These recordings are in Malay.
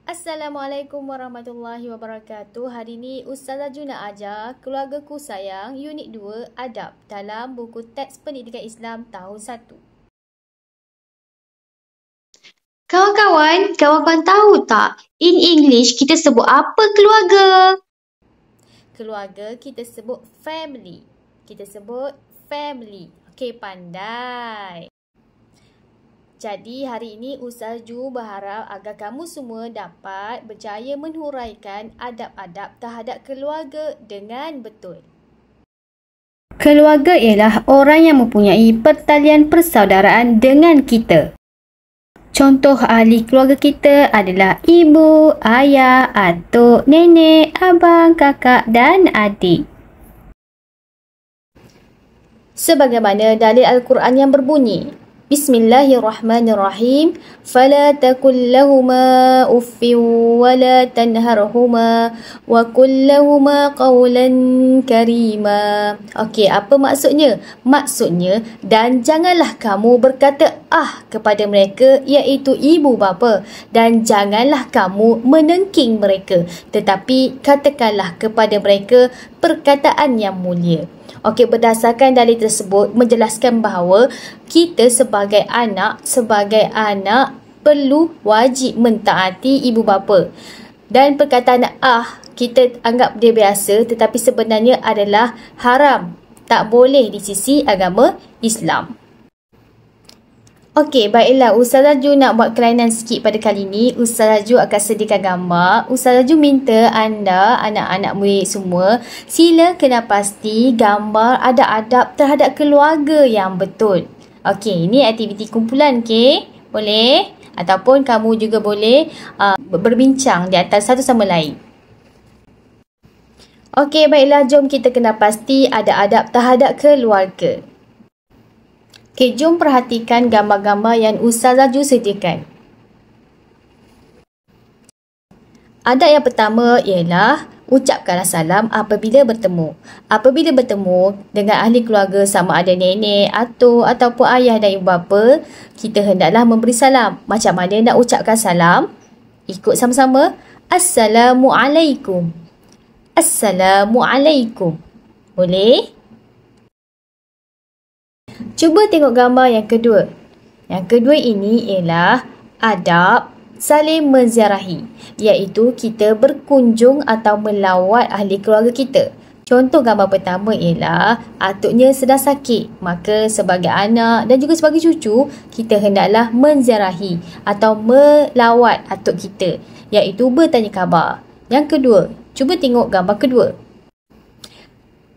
Assalamualaikum warahmatullahi wabarakatuh. Hari ini Ustazah Ju nak ajar Keluargaku Sayang Unit 2 Adab dalam buku teks Pendidikan Islam tahun 1. Kawan-kawan tahu tak? In English kita sebut apa keluarga? Keluarga kita sebut family. Okey, pandai. Jadi hari ini Ustazah Ju berharap agar kamu semua dapat berjaya menghuraikan adab-adab terhadap keluarga dengan betul. Keluarga ialah orang yang mempunyai pertalian persaudaraan dengan kita. Contoh ahli keluarga kita adalah ibu, ayah, atuk, nenek, abang, kakak dan adik. Sebagaimana dalil Al-Quran yang berbunyi, Bismillahirrahmanirrahim. Fala takul lahuma uffin wala tanharhuma wa qul lahuma qawlan karima. Okey, apa maksudnya? Maksudnya, dan janganlah kamu berkata kepada mereka, iaitu ibu bapa, dan janganlah kamu menengking mereka, tetapi katakanlah kepada mereka perkataan yang mulia. Okey, berdasarkan dalil tersebut menjelaskan bahawa kita sebagai anak perlu wajib mentaati ibu bapa. Dan perkataan kita anggap dia biasa, tetapi sebenarnya adalah haram, tak boleh di sisi agama Islam. Okey, baiklah, Ustazah Ju nak buat kelainan sikit pada kali ini. Ustazah Ju akan sediakan gambar. Ustazah Ju minta anda, anak-anak murid semua, sila kena pasti gambar adab-adab terhadap keluarga yang betul. Okey, ini aktiviti kumpulan, okey? Boleh? Ataupun kamu juga boleh berbincang di antara satu sama lain. Okey, baiklah, jom kita kena pasti adab-adab terhadap keluarga. Okey, jom perhatikan gambar-gambar yang Ustazah Ju sediakan. Adab yang pertama ialah ucapkanlah salam apabila bertemu. Apabila bertemu dengan ahli keluarga sama ada nenek, atuk ataupun ayah dan ibu bapa, kita hendaklah memberi salam. Macam mana nak ucapkan salam? Ikut sama-sama. Assalamualaikum. Assalamualaikum. Boleh? Cuba tengok gambar yang kedua. Yang kedua ini ialah adab saling menziarahi, iaitu kita berkunjung atau melawat ahli keluarga kita. Contoh gambar pertama ialah atuknya sedang sakit, maka sebagai anak dan juga sebagai cucu, kita hendaklah menziarahi atau melawat atuk kita, iaitu bertanya khabar. Yang kedua, cuba tengok gambar kedua.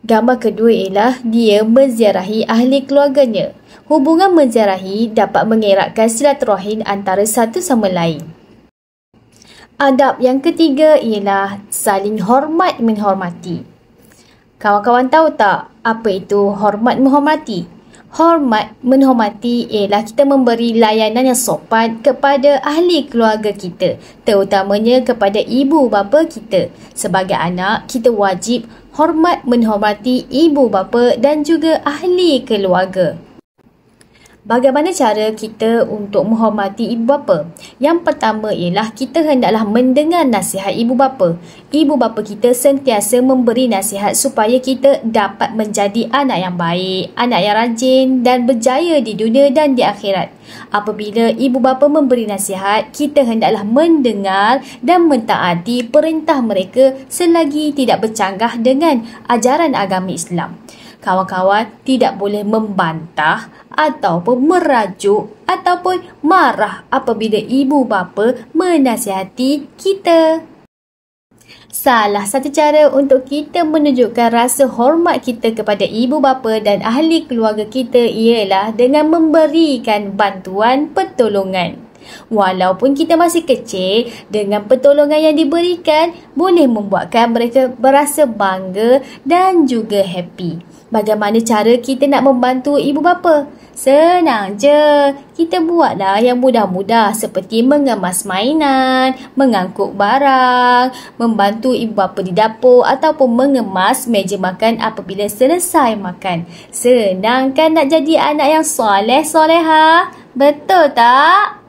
Gambar kedua ialah dia menziarahi ahli keluarganya. Hubungan menziarahi dapat mengeratkan silaturahim antara satu sama lain. Adab yang ketiga ialah saling hormat menghormati. Kawan-kawan tahu tak apa itu hormat menghormati? Hormat menghormati ialah kita memberi layanan yang sopan kepada ahli keluarga kita, terutamanya kepada ibu bapa kita. Sebagai anak, kita wajib hormat menghormati ibu bapa dan juga ahli keluarga. Bagaimana cara kita untuk menghormati ibu bapa? Yang pertama ialah kita hendaklah mendengar nasihat ibu bapa. Ibu bapa kita sentiasa memberi nasihat supaya kita dapat menjadi anak yang baik, anak yang rajin dan berjaya di dunia dan di akhirat. Apabila ibu bapa memberi nasihat, kita hendaklah mendengar dan mentaati perintah mereka selagi tidak bercanggah dengan ajaran agama Islam. Kawan-kawan tidak boleh membantah ataupun merajuk ataupun marah apabila ibu bapa menasihati kita. Salah satu cara untuk kita menunjukkan rasa hormat kita kepada ibu bapa dan ahli keluarga kita ialah dengan memberikan bantuan pertolongan. Walaupun kita masih kecil, dengan pertolongan yang diberikan boleh membuatkan mereka berasa bangga dan juga happy. Bagaimana cara kita nak membantu ibu bapa? Senang je. Kita buatlah yang mudah-mudah seperti mengemas mainan, mengangkut barang, membantu ibu bapa di dapur ataupun mengemas meja makan apabila selesai makan. Senang kan nak jadi anak yang soleh-soleha? Betul tak?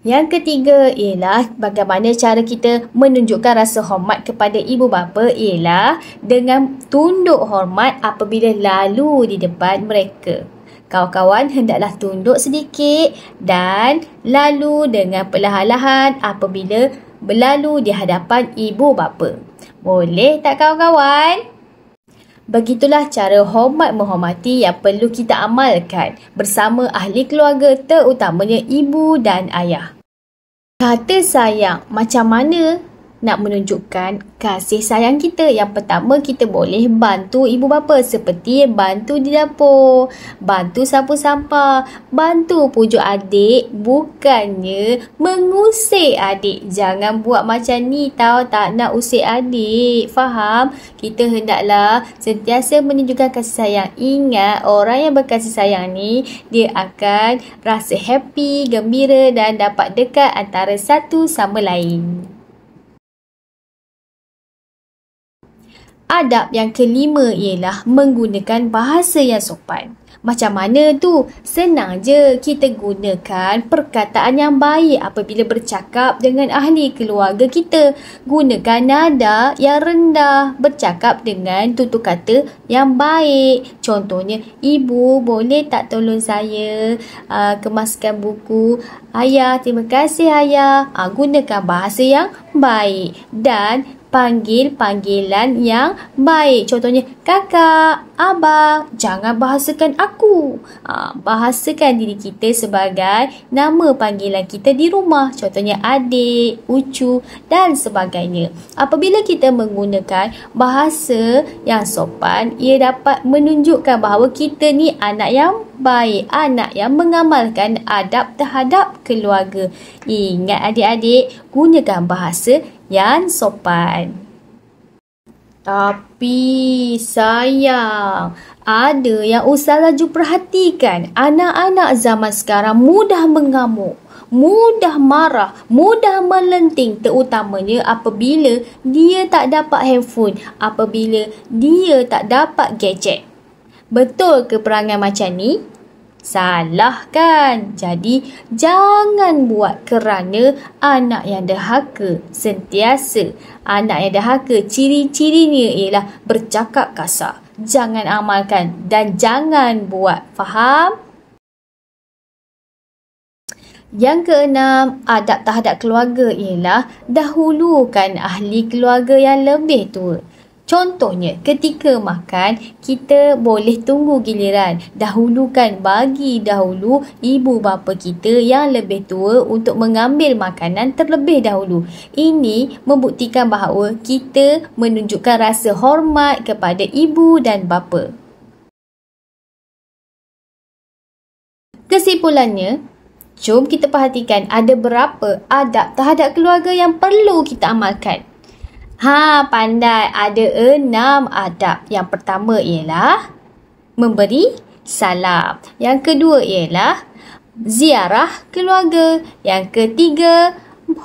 Yang ketiga ialah bagaimana cara kita menunjukkan rasa hormat kepada ibu bapa ialah dengan tunduk hormat apabila lalu di depan mereka. Kawan-kawan hendaklah tunduk sedikit dan lalu dengan perlahan-lahan apabila berlalu di hadapan ibu bapa. Boleh tak kawan-kawan? Begitulah cara hormat menghormati yang perlu kita amalkan bersama ahli keluarga terutamanya ibu dan ayah. Kata sayang, macam mana nak menunjukkan kasih sayang kita? Yang pertama, kita boleh bantu ibu bapa seperti bantu di dapur, bantu sapu sampah, bantu pujuk adik, bukannya mengusik adik. Jangan buat macam ni tau, tak nak usik adik. Faham? Kita hendaklah sentiasa menunjukkan kasih sayang. Ingat, orang yang berkasih sayang ni, dia akan rasa happy, gembira dan dapat dekat antara satu sama lain. Adab yang kelima ialah menggunakan bahasa yang sopan. Macam mana tu? Senang je, kita gunakan perkataan yang baik apabila bercakap dengan ahli keluarga kita. Gunakan nada yang rendah, bercakap dengan tutur kata yang baik. Contohnya, ibu boleh tak tolong saya kemaskan buku? Ayah, terima kasih ayah. Gunakan bahasa yang baik dan panggil panggilan yang baik. Contohnya, kakak, abang. Jangan bahasakan aku. Bahasakan diri kita sebagai nama panggilan kita di rumah. Contohnya, adik, ucu dan sebagainya. Apabila kita menggunakan bahasa yang sopan, ia dapat menunjukkan bahawa kita ni anak yang baik, anak yang mengamalkan adab terhadap keluarga. Ingat adik-adik, gunakan bahasa yang sopan. Tapi sayang, ada yang Ustaz Raju perhatikan. Anak-anak zaman sekarang mudah mengamuk, mudah marah, mudah melenting, terutamanya apabila dia tak dapat handphone, apabila dia tak dapat gadget. Betul ke perangai macam ni? Salah kan? Jadi, jangan buat kerana anak yang derhaka sentiasa. Anak yang derhaka, ciri-cirinya ialah bercakap kasar. Jangan amalkan dan jangan buat. Faham? Yang keenam, adab terhadap keluarga ialah dahulukan ahli keluarga yang lebih tua. Contohnya, ketika makan, kita boleh tunggu giliran. Dahulukan, bagi dahulu ibu bapa kita yang lebih tua untuk mengambil makanan terlebih dahulu. Ini membuktikan bahawa kita menunjukkan rasa hormat kepada ibu dan bapa. Kesimpulannya, jom kita perhatikan ada berapa adab terhadap keluarga yang perlu kita amalkan. Pandai, ada 6 adab. Yang pertama ialah memberi salam. Yang kedua ialah ziarah keluarga. Yang ketiga,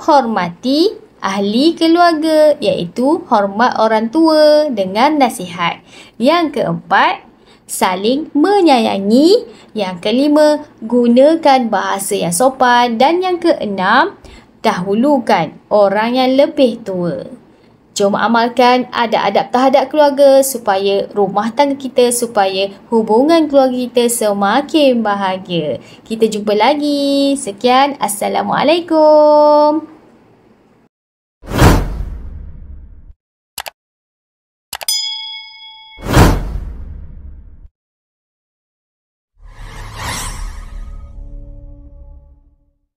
hormati ahli keluarga, iaitu hormat orang tua dengan nasihat. Yang keempat, saling menyayangi. Yang kelima, gunakan bahasa yang sopan. Dan yang keenam, dahulukan orang yang lebih tua. Jom amalkan adab-adab terhadap keluarga supaya rumah tangga kita, supaya hubungan keluarga kita semakin bahagia. Kita jumpa lagi. Sekian. Assalamualaikum.